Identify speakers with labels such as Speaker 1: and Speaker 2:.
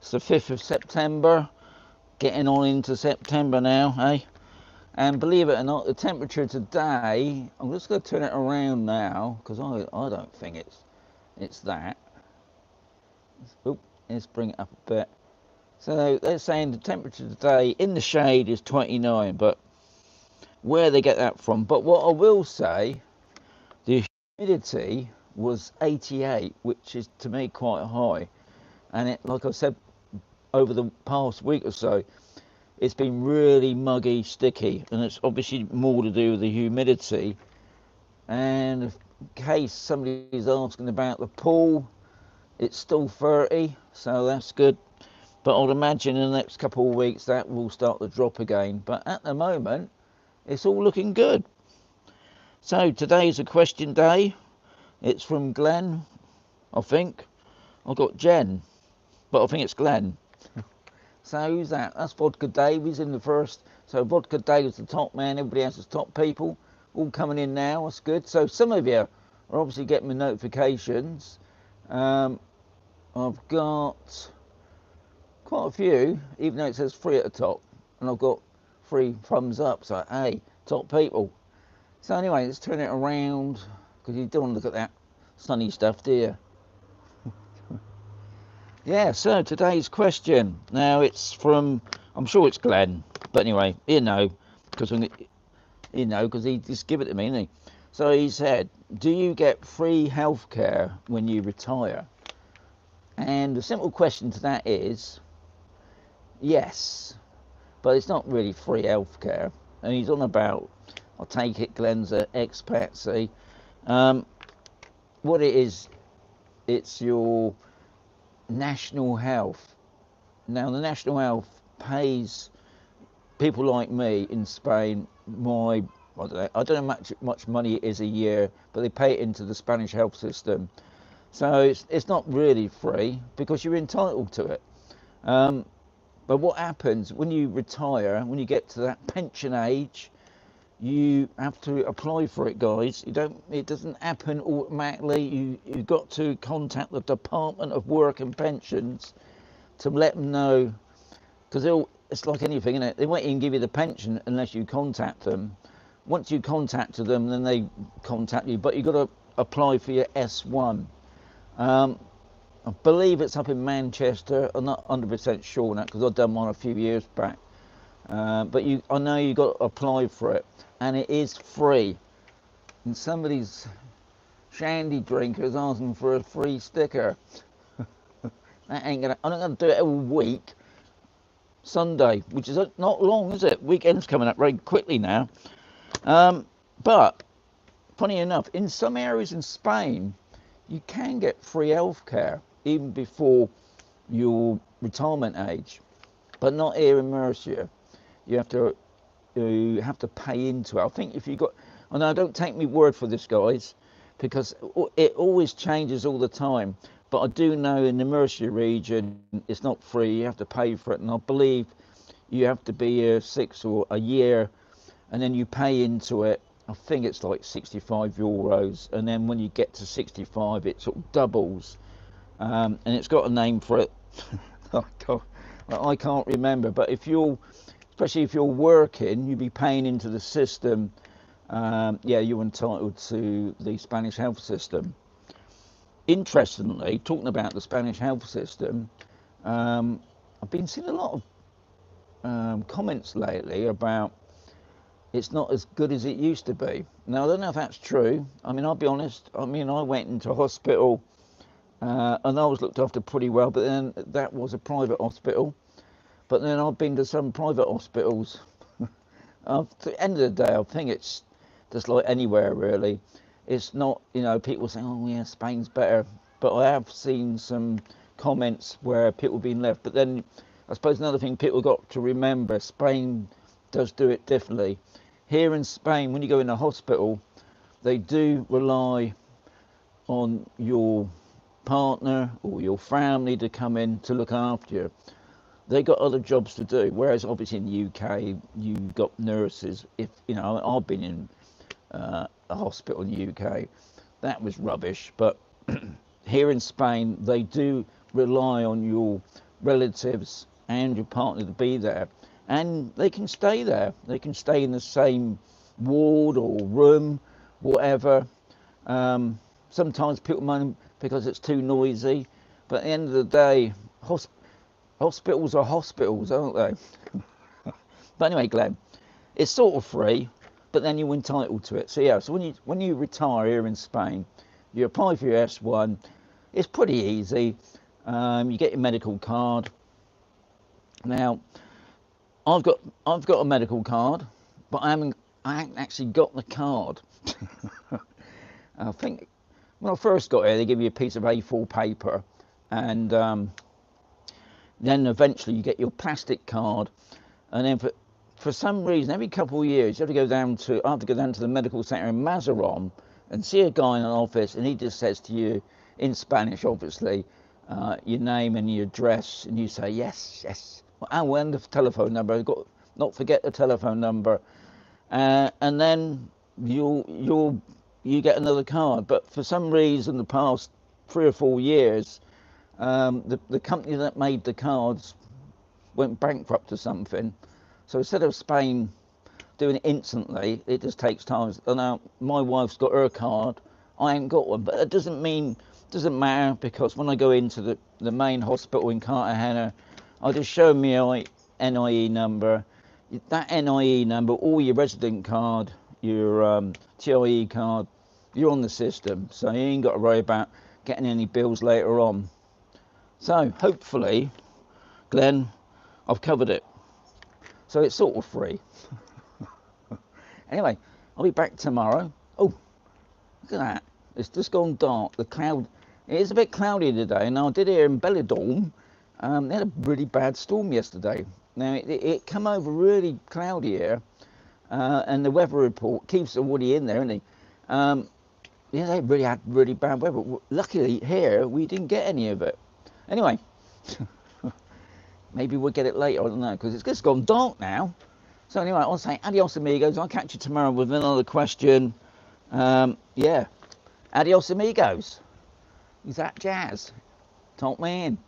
Speaker 1: It's the 5th of September, getting on into September now, eh? And believe it or not, the temperature today, I'm just going to turn it around now, because I don't think it's that. Oop, let's bring it up a bit. So they're saying the temperature today in the shade is 29, but where they get that from. But what I will say, the humidity was 88, which is to me quite high. And it, like I said, over the past week or so, it's been really muggy, sticky, and it's obviously more to do with the humidity. And in case somebody's asking about the pool, it's still 30, so that's good. But I'd imagine in the next couple of weeks that will start to drop again. But at the moment, it's all looking good. So today's a question day. It's from Glenn, I think. I've got Jen, but I think it's Glenn. So who's that? That's Vodka Dave. He's in the first. So Vodka Dave is the top man. Everybody else is top people. All coming in now. That's good. So some of you are obviously getting the notifications. I've got quite a few, even though it says 3 at the top, and I've got 3 thumbs up. So hey, top people. So anyway, let's turn it around, because you don't want to look at that sunny stuff, do you? Yeah, so today's question. Now it's from, I'm sure it's Glenn, but anyway, because he just give it to me, didn't he? So he said, do you get free healthcare when you retire? And the simple question to that is, yes, but it's not really free healthcare. And he's on about, I take it Glenn's an expat, see. What it is, it's your national health. Now the national health pays people like me in Spain I don't know much money it is a year, but they pay it into the Spanish health system. So it's not really free because you're entitled to it. But what happens when you retire, when you get to that pension age, you have to apply for it, guys. It doesn't happen automatically. You've got to contact the Department of Work and Pensions to let them know, because it's like anything, isn't it? They won't even give you the pension unless you contact them. Once you contact them, then they contact you, but you've got to apply for your S1. I believe it's up in Manchester. I'm not 100% sure on that because I've done one a few years back. But I know you've got to apply for it, and it is free. And some of these shandy drinkers asking for a free sticker. That ain't gonna. I'm not gonna do it every week. Sunday, which is not long, is it? Weekend's coming up very quickly now. But funny enough, in some areas in Spain, you can get free healthcare even before your retirement age, but not here in Murcia. You have to pay into it. I think if you got, oh no, don't take me word for this, guys, because it always changes all the time. But I do know in the Murcia region, it's not free. You have to pay for it, and I believe you have to be here 6 or a year, and then you pay into it. I think it's like 65 euros, and then when you get to 65, it sort of doubles, and it's got a name for it. I can't remember, but especially if you're working, you'd be paying into the system. Yeah, you're entitled to the Spanish health system. Interestingly, talking about the Spanish health system, I've been seeing a lot of comments lately about it's not as good as it used to be. Now, I don't know if that's true. I mean, I'll be honest. I mean, I went into hospital and I was looked after pretty well, but then that was a private hospital. But then I've been to some private hospitals. At the end of the day, I think it's just like anywhere, really. It's not, people saying, oh yeah, Spain's better. But I have seen some comments where people have been left. But then I suppose another thing people got to remember, Spain does do it differently. Here in Spain, when you go in a hospital, they do rely on your partner or your family to come in to look after you. They got other jobs to do, whereas obviously in the UK, you've got nurses. I've been in a hospital in the UK, that was rubbish. But here in Spain, they do rely on your relatives and your partner to be there, and they can stay there. They can stay in the same ward or room, whatever. Sometimes people moan because it's too noisy, but at the end of the day, hospitals are hospitals, aren't they? But anyway, Glenn, it's sort of free, but then you're entitled to it. So yeah, so when you retire here in Spain, you apply for your S1. It's pretty easy. You get your medical card. Now, I've got a medical card, but I haven't actually got the card. I think when I first got here, they give you a piece of A4 paper, and then eventually you get your plastic card, and then for some reason, every couple of years, I have to go down to the medical centre in Mazaron and see a guy in an office, and he just says to you, in Spanish obviously, your name and your address, and you say yes, yes. Oh, and the telephone number. I've got not forget the telephone number, and then you get another card. But for some reason, the past 3 or 4 years, the company that made the cards went bankrupt or something. So instead of Spain doing it instantly, it just takes time. And now my wife's got her card, I ain't got one, but it doesn't matter, because when I go into the main hospital in Cartagena, I just show me my NIE number. That NIE number, or your resident card, your TIE card, you're on the system, so you ain't got to worry about getting any bills later on. So hopefully, Glenn, I've covered it. So it's sort of free. Anyway, I'll be back tomorrow. Oh, look at that. It's just gone dark. The cloud, it is a bit cloudy today. And I did hear in Belladorm, they had a really bad storm yesterday. Now, it come over really cloudy here. And the weather report keeps Woody in there, isn't he? Yeah, they really had really bad weather. Luckily, here, we didn't get any of it. Anyway. Maybe we'll get it later, I don't know, because it's just gone dark now. So anyway, I'll say adios amigos. I'll catch you tomorrow with another question. Yeah, adios amigos. Is that jazz? Talk me in.